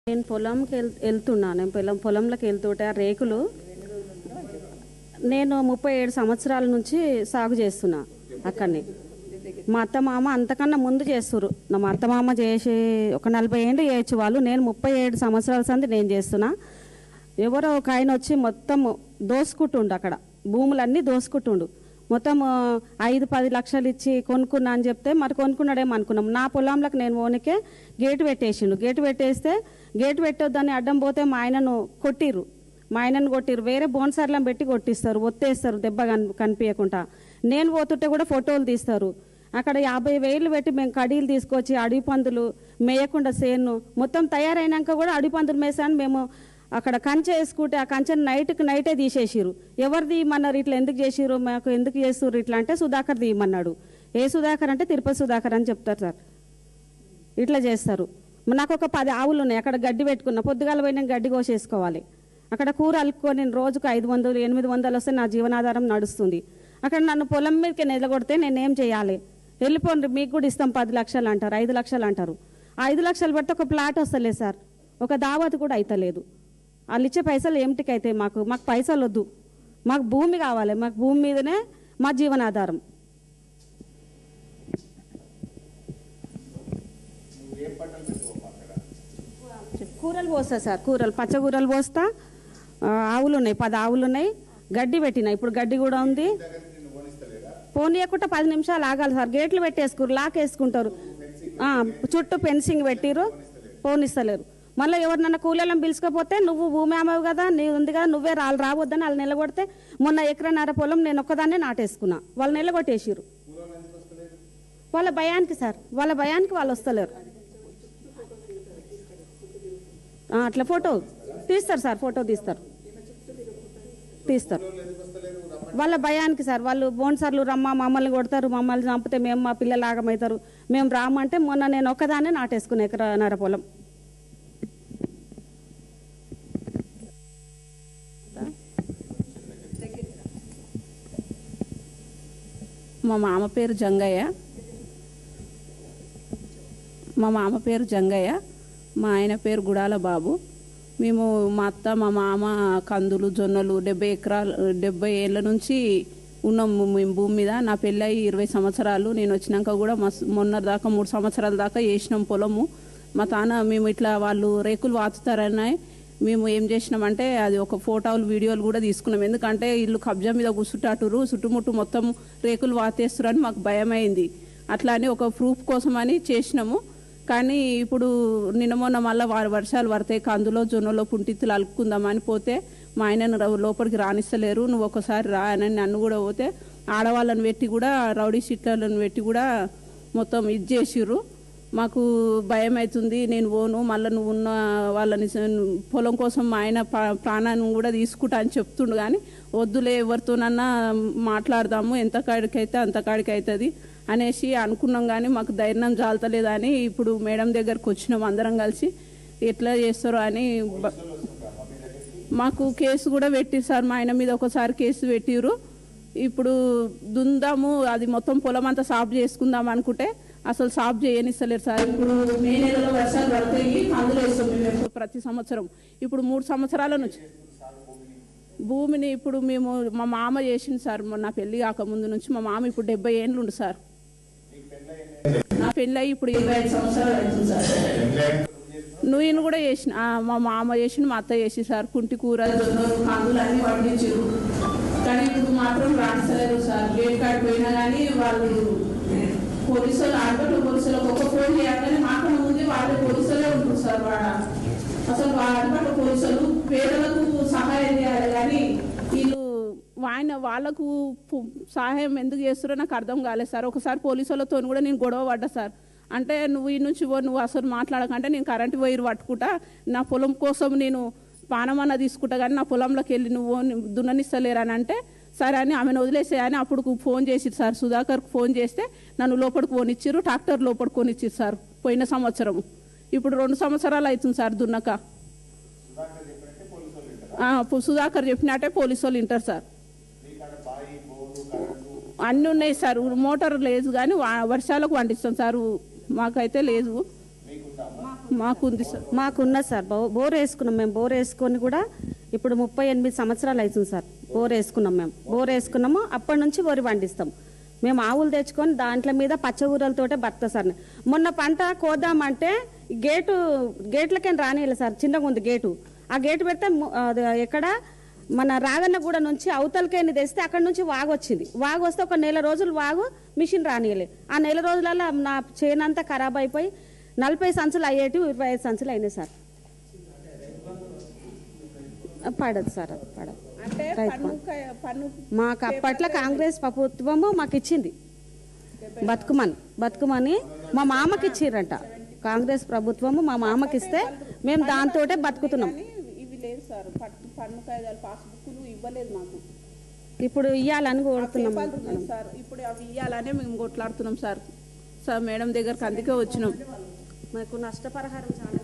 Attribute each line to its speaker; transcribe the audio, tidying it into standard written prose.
Speaker 1: నేను పొలంకి వెళ్తున్నా. నేను పొలంలోకి వెళ్తుంటే ఆ రేకులు నేను 37 సంవత్సరాల నుంచి సాగు చేస్తున్నా అక్కడిని. మా అత్తమామ అంతకన్నా ముందు చేస్తున్నారు. మా అత్తమామ చేసి ఒక 40 ఏళ్ళు చేయొచ్చు వాళ్ళు. నేను 37 సంవత్సరాల సంది నేను చేస్తున్నా. ఎవరో ఒక ఆయన వచ్చి మొత్తం దోసుకుంటుండు, అక్కడ భూములన్నీ దోసుకుంటుండు. మొత్తం 5-10 లక్షలు ఇచ్చి కొనుక్కున్నా అని చెప్తే మరి కొనుక్కున్నాడేమో అనుకున్నాం. నా పొలంలోకి నేను ఓనికే గేటు పెట్టేసిండు. గేటు పెట్టేస్తే గేటు పెట్టొద్దని అడ్డం పోతే మా ఆయనను కొట్టిర్రు. వేరే బోన్సర్లను పెట్టి కొట్టిస్తారు, ఒత్తేస్తారు దెబ్బ కనిపించకుండా. నేను పోతుంటే కూడా ఫోటోలు తీస్తారు. అక్కడ 50,000 పెట్టి మేము కడీలు తీసుకొచ్చి అడవి పందులు మేయకుండా సేను మొత్తం తయారైనాక కూడా అడవి పందులు మేసాను. మేము అక్కడ కంచె వేసుకుంటే ఆ కంచెను నైటే తీసేసిరు. ఎవరు తీయమన్నారు, ఇట్లా ఎందుకు చేసిరు, మాకు ఎందుకు చేస్తున్నారు ఇట్లా అంటే సుధాకర్ తీయమన్నాడు. ఏ సుధాకర్ అంటే తిరుపతి సుధాకర్ అని చెప్తారు సార్. ఇట్లా చేస్తారు. నాకు ఒక 10 ఆవులు ఉన్నాయి. అక్కడ గడ్డి పెట్టుకున్నా, పొద్దుగాల పోయి నేను గడ్డి కోసేసుకోవాలి. అక్కడ కూర అలుక్కొని నేను రోజుకు 500-800 వస్తే నా జీవనాధారం నడుస్తుంది. అక్కడ నన్ను పొలం మీదకి నిలగొడితే నేనేం చేయాలి? వెళ్ళిపోండి, మీకు కూడా ఇస్తాం 10 లక్షలు అంటారు, 5 లక్షలు అంటారు. 5 లక్షలు పెడితే ఒక ప్లాట్ వస్తలేదు సార్, ఒక దావత్ కూడా అవుతలేదు. వాళ్ళు ఇచ్చే పైసలు ఏమిటికి అయితే మాకు పైసలు వద్దు, మాకు భూమి కావాలి. మాకు భూమి మీదనే మా జీవనాధారం. కూరలు పోస్తా సార్, పచ్చకూరలు పోస్తా. ఆవులు ఉన్నాయి, 10 ఆవులు ఉన్నాయి. గడ్డి పెట్టినా, ఇప్పుడు గడ్డి కూడా ఉంది. పోనీయకుండా 10 నిమిషాలు ఆగాలి సార్. గేట్లు పెట్టేసుకురు, లాక్ వేసుకుంటారు. చుట్టూ ఫెన్సింగ్ పెట్టిరు, పోనిస్తలేరు. మళ్ళీ ఎవరినన్నా కూలీలను పిలుచుకపోతే నువ్వు భూమి అమ్మవు కదా, నీ ఉంది కదా, నువ్వే రావద్దని వాళ్ళు నిలగొడితే మొన్న 1.5 ఎకరాల పొలం నేను ఒక్కదాన్నే నాటేసుకున్నా. వాళ్ళు నిలగొట్టేసిరు. వాళ్ళ భయానికి సార్, వాళ్ళు వస్తలేరు. అట్లా ఫోటో తీస్తారు సార్, తీస్తారు. వాళ్ళ భయానికి సార్, వాళ్ళు బోన్సర్లు రమ్మ మమ్మల్ని కొడతారు, మమ్మల్ని చంపితే మేము మా పిల్లలు ఆగమవుతారు, మేము రామంటే మొన్న నేను ఒక్కదాన్నే నాటేసుకున్నా 1.5 ఎకరాల పొలం.
Speaker 2: మా మామ పేరు జంగయ్య, మా ఆయన పేరు గుడాల బాబు. మేము మా అత్త మా మామ కందులు జొన్నలు 70 ఏళ్ళ నుంచి ఉన్నాము మేము భూమి మీద. నా పెళ్ళయి 20 సంవత్సరాలు. నేను వచ్చినాక కూడా మొన్న దాకా 3 సంవత్సరాల దాకా వేసినాం పొలము. మా తాన మేము ఇట్లా వాళ్ళు రేకులు వాచుతారని మేము ఏం చేసినామంటే అది ఒక ఫోటోలు వీడియోలు కూడా తీసుకున్నాం. ఎందుకంటే ఇల్లు కబ్జా మీద కూర్చుంటాటురు, చుట్టుముట్టు మొత్తం రేకులు వాతేస్తురని మాకు భయమైంది. అట్లా అని ఒక ప్రూఫ్ కోసం అని చేసినాము. కానీ ఇప్పుడు నిన్న మొన్న మళ్ళీ వర్షాలు పడతాయి, కందులో జొన్నలో పుంటిత్తులు అలుక్కుందామని పోతే మా ఆయనను లోపలికి రానిస్తలేరు. నువ్వు ఒకసారి రా అని నన్ను కూడా పోతే ఆడవాళ్ళని పెట్టి కూడా రౌడీ షీట్లను పెట్టి కూడా మొత్తం ఇది చేసిర్రు. మాకు భయం అవుతుంది, నేను పోను, మళ్ళీ నువ్వు ఉన్న వాళ్ళని పొలం కోసం మా ఆయన ప్రాణాన్ని కూడా తీసుకుంటా అని చెప్తుండు. కానీ వద్దులే, ఎవరితోనన్నా మాట్లాడదాము, ఎంత కాడికైతే అంత కాడికి అవుతుంది అనేసి అనుకున్నాం. కానీ మాకు ధైర్యం చాలతలేదని ఇప్పుడు మేడం దగ్గరకు వచ్చినాం అందరం కలిసి. ఎట్లా చేస్తారో అని మాకు కేసు కూడా పెట్టిరు సార్. మా ఆయన మీద ఒకసారి కేసు పెట్టిరు. ఇప్పుడు దుందాము, అది మొత్తం పొలం అంతా సాఫ్ చేసుకుందాం అనుకుంటే అసలు సాఫ్ చేయనిస్తలేరు సార్. ఇప్పుడు మే నెలలో వర్షాలు పడతాయి, అందులో వేస్తాం మేము ప్రతి సంవత్సరం. ఇప్పుడు 3 సంవత్సరాల నుంచి భూమిని ఇప్పుడు మేము మా మామ చేసింది సార్. నా పెళ్లి కాకముందు నుంచి మా మామ ఇప్పుడు 70 ఏళ్ళు ఉండు సార్. నా పెళ్ళి అయ్యి ఇప్పుడు 25 సంవత్సరాలు అవుతుంది సార్. నువ్వు కూడా చేసిన, మా మామ చేసిన, మా అత్త చేసి సార్. కుంటి కూర కందులు అన్నీ పండించారు. కానీ ఇప్పుడు మాత్రం రాణిస్తలేరు సార్. గేట్ కాడిపోయినా కానీ వాళ్ళు పోలీసులు ఆడపట్ల పోలీసులకు ఒక ఫోన్ చేయాలని మాత్రం ముందు వాళ్ళే పోలీసులే ఉంటుంది సార్. అసలు ఆడపట్ల పోలీసులు పేదలకు సహాయం చేయాలి, కానీ వీళ్ళు వాళ్ళకు సహాయం ఎందుకు చేస్తారో నాకు అర్థం కాలేదు సార్. ఒకసారి పోలీసులతో కూడా నేను గొడవ పడ్డా సార్. అంటే నువ్వు ఈ నుంచి నువ్వు అసలు మాట్లాడకంటే నేను కరెంటు వైరు పట్టుకుంటా, నా పొలం కోసం నేను పానమన్న తీసుకుంటా, కానీ నా పొలంలోకి వెళ్ళి నువ్వు దున్ననిస్తలేరని అంటే సరే అని ఆమెను వదిలేసేయని అప్పుడు ఫోన్ చేసిరు సార్. సుధాకర్కి ఫోన్ చేస్తే నన్ను లోపలికి పోనిచ్చిర్రు, ట్రాక్టర్ లోపలికి కొనిచ్చిరు సార్ పోయిన సంవత్సరం. ఇప్పుడు 2 సంవత్సరాలు అవుతుంది సార్ దున్నక. సుధాకర్ చెప్పినట్టే పోలీసు వాళ్ళు వింటారు సార్. అన్నీ ఉన్నాయి సార్. మోటార్ లేదు కానీ వర్షాలకు పండిస్తాం సార్, మాకైతే లేదు. మాకుంది సార్.
Speaker 1: మాకున్నది సార్. బోర్ వేసుకున్నాం మేము. బోర్ వేసుకొని కూడా ఇప్పుడు 38 సంవత్సరాలు అవుతుంది సార్. బోర్ వేసుకున్నాం మేము. బోర్ వేసుకున్నాము, అప్పటి నుంచి వరి పండిస్తాం మేము. ఆవులు తెచ్చుకొని దాంట్లో మీద పచ్చగూరలతోటే బతుకుతా సార్. మొన్న పంట కోద్దామంటే గేట్లకేం రానియలేదు సార్. చిన్నగా ఉంది గేటు. ఆ గేటు పెడితే ఎక్కడ మన రాగన్నగూడ నుంచి అవతలకేని తెస్తే అక్కడ నుంచి వాగు వచ్చింది. వాగు వస్తే ఒక నెల రోజులు వాగు మిషన్ రానియలే. ఆ నెల రోజులలో నా చేనంతా ఖరాబ్ అయిపోయి 40 సంచులు అయ్యేటి 25 సంచులు అయినాయి సార్. పడదు సార్, అది పడదు.
Speaker 2: అంటే
Speaker 1: మాకు అప్పట్లో కాంగ్రెస్ ప్రభుత్వము మాకు ఇచ్చింది బతుకుమని మా మామకి ఇచ్చిర్రంట. కాంగ్రెస్ ప్రభుత్వము మా మామకి ఇస్తే మేము దాంతోటే బతుకుతున్నాం.
Speaker 2: ఇవి లేదు సార్, పన్ను కాయిదాలు పాస్బుక్లు ఇవ్వలేదు మాకు.
Speaker 1: ఇప్పుడు ఇవ్వాలని కోరుతున్నాం
Speaker 2: సార్. ఇప్పుడు అవి ఇవ్వాలనే మేము కొట్లాడుతున్నాం సార్. సార్ మేడం దగ్గరకు అందుకే వచ్చినాం.
Speaker 1: మాకు నష్టపరిహారం చాలా